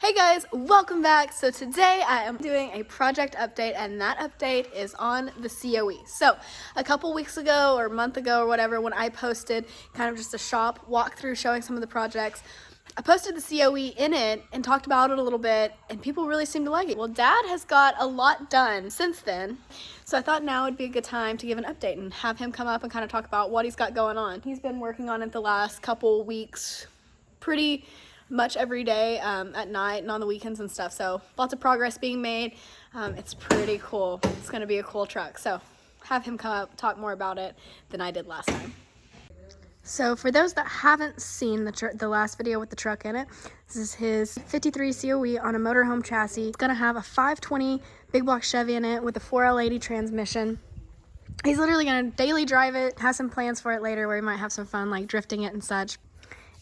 Hey guys, welcome back. So today I am doing a project update, and that update is on the COE. So a couple weeks ago or a month ago or whatever, when I posted kind of just a shop walkthrough showing some of the projects, I posted the COE in it and talked about it a little bit, and people really seem to like it. Well, Dad has got a lot done since then, so I thought now would be a good time to give an update and have him come up and kind of talk about what he's got going on. He's been working on it the last couple weeks pretty much every day at night and on the weekends and stuff, so lots of progress being made. It's pretty cool. It's going to be a cool truck, so have him come up talk more about it than I did last time. So for those that haven't seen the last video with the truck in it, this is his 53 COE on a motorhome chassis. It's going to have a 520 big block Chevy in it with a 4L80 transmission. He's literally going to daily drive it, has some plans for it later where he might have some fun like drifting it and such.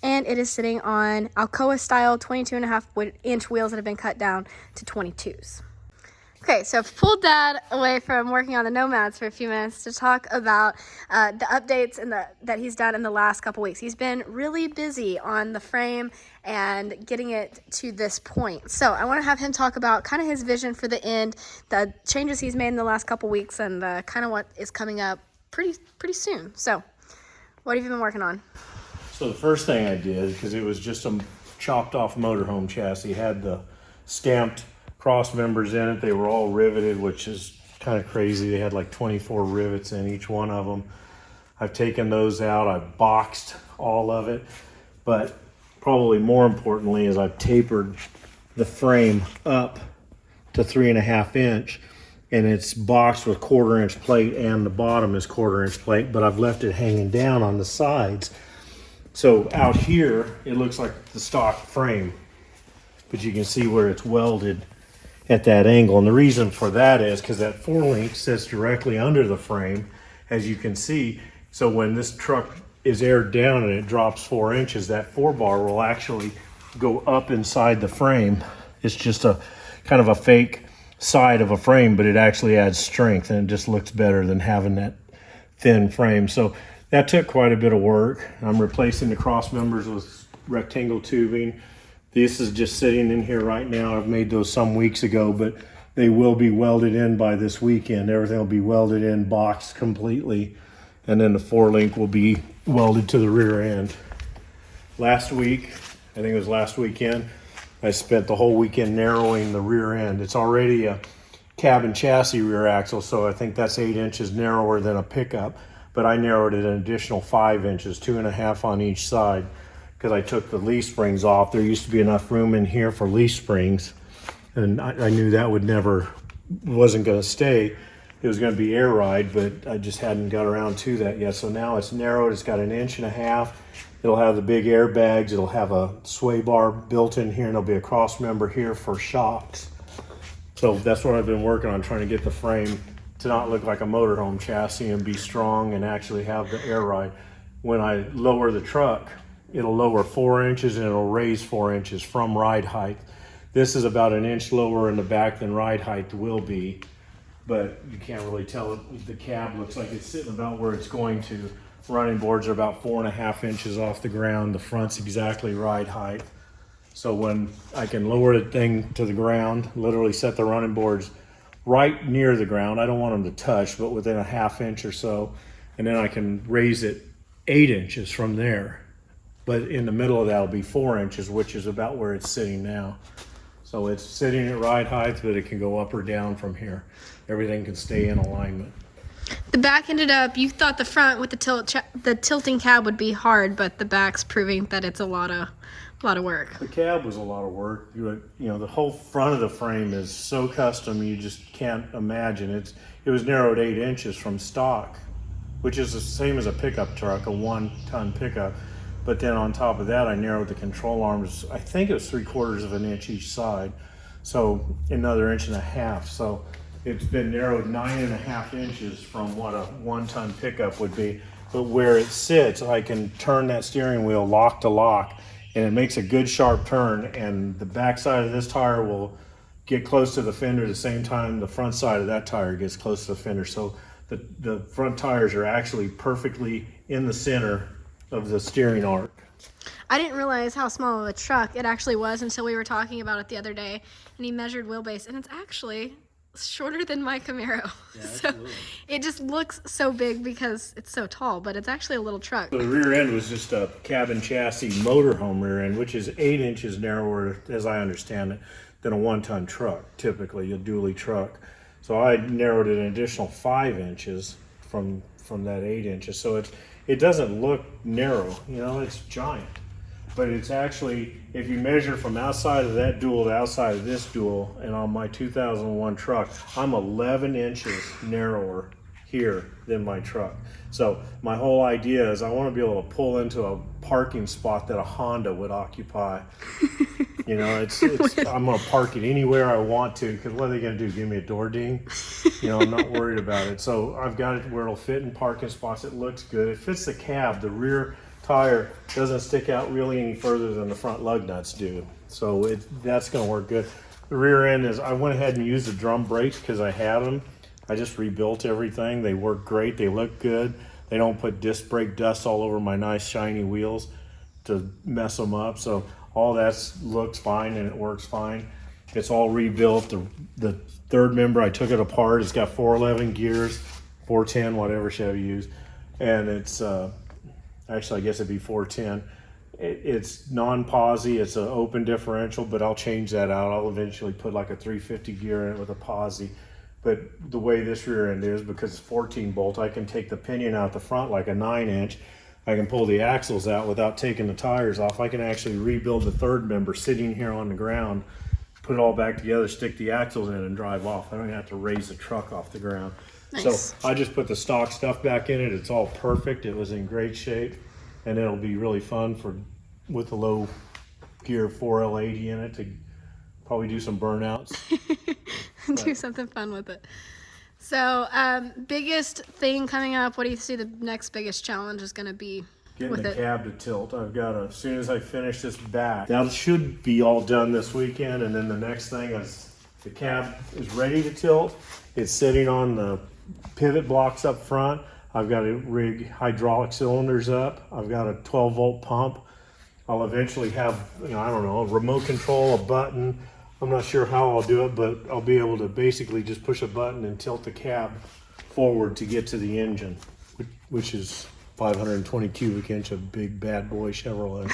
And it is sitting on Alcoa style 22.5-inch wheels that have been cut down to 22s. Okay, so I've pulled Dad away from working on the Nomads for a few minutes to talk about the updates that he's done in the last couple weeks. He's been really busy on the frame and getting it to this point. So I want to have him talk about kind of his vision for the end, the changes he's made in the last couple weeks, and kind of what is coming up pretty soon. So what have you been working on? So the first thing I did, because it was just a chopped off motorhome chassis, had the stamped cross members in it. They were all riveted, which is kind of crazy. They had like 24 rivets in each one of them. I've taken those out. I've boxed all of it. But probably more importantly is I've tapered the frame up to 3.5 inch. And it's boxed with 1/4 inch plate, and the bottom is 1/4 inch plate, but I've left it hanging down on the sides. So out here, it looks like the stock frame, but you can see where it's welded at that angle. And the reason for that is because that 4-link sits directly under the frame, as you can see. So when this truck is aired down and it drops 4 inches, that 4-bar will actually go up inside the frame. It's just a kind of a fake side of a frame, but it actually adds strength, and it just looks better than having that thin frame. So that took quite a bit of work. I'm replacing the cross members with rectangle tubing. This is just sitting in here right now. I've made those some weeks ago, but they will be welded in by this weekend. Everything will be welded in, boxed completely, and then the 4-link will be welded to the rear end. Last week, I think it was last weekend, I spent the whole weekend narrowing the rear end. It's already a cabin chassis rear axle, so I think that's 8 inches narrower than a pickup. But I narrowed it an additional 5 inches, 2.5 on each side, because I took the leaf springs off. There used to be enough room in here for leaf springs, and I knew that wasn't going to stay. It was going to be air ride, but I just hadn't got around to that yet. So now it's narrowed. It's got 1.5 inches. It'll have the big airbags. It'll have a sway bar built in here, and there'll be a cross member here for shocks. So that's what I've been working on, trying to get the frame to not look like a motorhome chassis and be strong and actually have the air ride. When I lower the truck, it'll lower 4 inches and it'll raise 4 inches from ride height. This is about 1 inch lower in the back than ride height will be, but you can't really tell it. The cab looks like it's sitting about where it's going to. Running boards are about 4.5 inches off the ground. The front's exactly ride height. So when I can lower the thing to the ground, literally set the running boards right near the ground. I don't want them to touch, but within 1/2 inch or so. And then I can raise it 8 inches from there. But in the middle of that will be 4 inches, which is about where it's sitting now. So it's sitting at ride height, but it can go up or down from here. Everything can stay in alignment. The back ended up, you thought the front with the tilting cab would be hard, but the back's proving that it's a lot of work. The cab was a lot of work. You know, the whole front of the frame is so custom, you just can't imagine. It was narrowed 8 inches from stock, which is the same as a pickup truck, a 1-ton pickup. But then on top of that, I narrowed the control arms. I think it was 3/4 of an inch each side, so another 1.5 inches. So it's been narrowed 9.5 inches from what a 1-ton pickup would be. But where it sits, I can turn that steering wheel lock to lock, and it makes a good sharp turn, and the back side of this tire will get close to the fender at the same time the front side of that tire gets close to the fender. So the front tires are actually perfectly in the center of the steering arc. I didn't realize how small of a truck it actually was until we were talking about it the other day, and he measured wheelbase, and it's actually shorter than my Camaro. Yeah, So it just looks so big because it's so tall, but it's actually a little truck. The rear end was just a cabin chassis motorhome rear end, which is 8 inches narrower, as I understand it, than a 1-ton truck, typically a dually truck. So I narrowed it an additional 5 inches from that 8 inches. So it doesn't look narrow, you know, it's giant. But it's actually, if you measure from outside of that dual to outside of this dual, and on my 2001 truck, I'm 11 inches narrower here than my truck. So my whole idea is I want to be able to pull into a parking spot that a Honda would occupy. You know, I'm going to park it anywhere I want to, because what are they going to do, give me a door ding? You know, I'm not worried about it. So I've got it where it'll fit in parking spots. It looks good. It fits the cab. The rear tire doesn't stick out really any further than the front lug nuts do. So that's going to work good. The rear end is, I went ahead and used the drum brakes because I had them. I just rebuilt everything. They work great. They look good. They don't put disc brake dust all over my nice shiny wheels to mess them up. So all that looks fine and it works fine. It's all rebuilt. The third member, I took it apart. It's got 411 gears, 410, whatever Chevy used. And it's, actually I guess it'd be 410. It's non-posi, it's an open differential, but I'll change that out. I'll eventually put like a 350 gear in it with a posi. But the way this rear end is, because it's 14 bolt, I can take the pinion out the front like a 9-inch. I can pull the axles out without taking the tires off. I can actually rebuild the third member sitting here on the ground, put it all back together, stick the axles in and drive off. I don't even have to raise the truck off the ground. Nice. So I just put the stock stuff back in it. It's all perfect. It was in great shape, and it'll be really fun with the low gear 4L80 in it to probably do some burnouts. Do something fun with it. So, biggest thing coming up, what do you see the next biggest challenge is going to be Getting with the it? cab to tilt. I've got to, as soon as I finish this back, that should be all done this weekend. And then the next thing is the cab is ready to tilt. It's sitting on the pivot blocks up front. I've got to rig hydraulic cylinders up. I've got a 12-volt pump. I'll eventually have, I don't know, a remote control, a button. I'm not sure how I'll do it, but I'll be able to basically just push a button and tilt the cab forward to get to the engine, which is 520 cubic inch of big bad boy Chevrolet.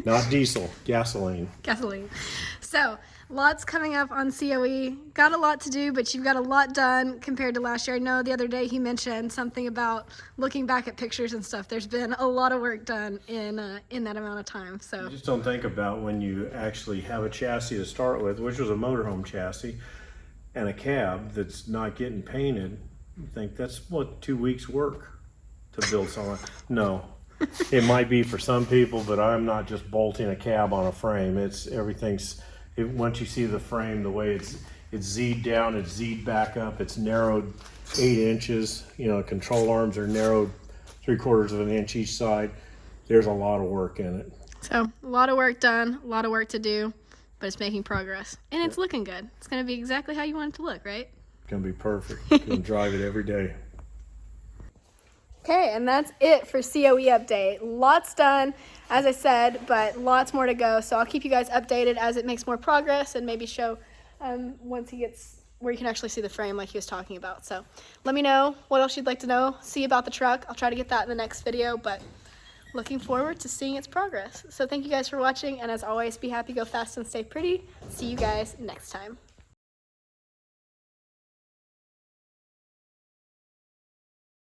Not diesel, gasoline. Gasoline. So, lots coming up on COE. Got a lot to do, but you've got a lot done compared to last year. I know the other day he mentioned something about looking back at pictures and stuff. There's been a lot of work done in that amount of time. So You just don't think about when you actually have a chassis to start with, which was a motorhome chassis, and a cab that's not getting painted. You think that's 2 weeks work to build something. No. It might be for some people, but I'm not just bolting a cab on a frame. Once you see the frame, the way it's Z'd down, it's Z'd back up, it's narrowed 8 inches. Control arms are narrowed 3/4 of an inch each side. There's a lot of work in it. So, a lot of work done, a lot of work to do, but it's making progress. And it's looking good. It's going to be exactly how you want it to look, right? It's gonna be perfect. You can drive it every day. Okay, and that's it for COE update. Lots done, as I said, but lots more to go. So I'll keep you guys updated as it makes more progress and maybe show once he gets where you can actually see the frame like he was talking about. So let me know what else you'd like to see about the truck. I'll try to get that in the next video, but looking forward to seeing its progress. So thank you guys for watching, and as always, be happy, go fast, and stay pretty. See you guys next time.